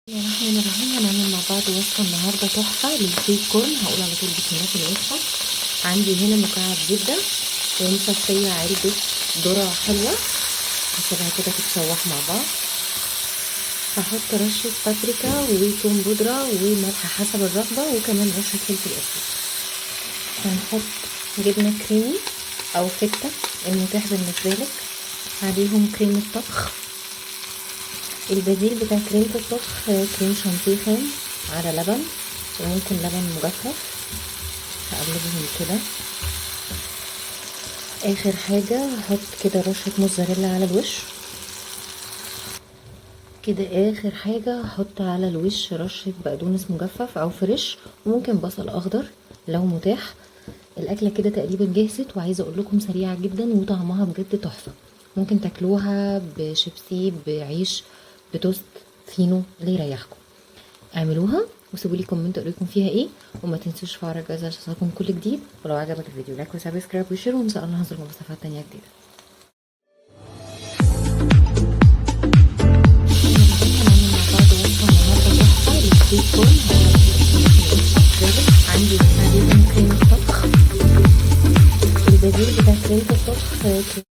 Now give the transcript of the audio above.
بسم الله الرحمن الرحيم. هنعمل مع بعض وصفة النهاردة تحفة للسويت كورن. هقول على طول بكميات الوصفة. عندي هنا مكعب زبدة ومصفية علبة ذرة حلوة، هسيبها كده تتشوح مع بعض. هحط رشة بابريكا وتوم بودرة وملح حسب الرغبة وكمان رشة فلفل اسود. هنحط جبنة كريمي او فتة المتاح بالنسبة لك، عليهم كريمة طبخ. البديل بتاع كريمة الطبخ كريم شانتيه خام على لبن، وممكن لبن مجفف. هقلبهم كده. اخر حاجة هحط كده رشة موزاريلا على الوش كده. اخر حاجة هحط على الوش رشة بقدونس مجفف او فريش، وممكن بصل اخضر لو متاح. الاكلة كده تقريبا جهزت، وعايزة اقول لكم سريعة جدا وطعمها بجد تحفة. ممكن تاكلوها بشيبسي، بعيش، بتوست، فينو، اللي يريحكم. اعملوها وسيبوا لي كومنت اقول لكم فيها ايه، وما تنسوش فعل الجرس عشان يوصلكم كل جديد. ولو عجبك الفيديو لايك وسبسكرايب وشير، وان شاء الله هنزل بوصفات تانية جديده. هنعمل مع بعض وصفه النهارده تحفه للسويت كورن. عندي عليهم كريمه طبخ. البديل بتاع كريمه الطبخ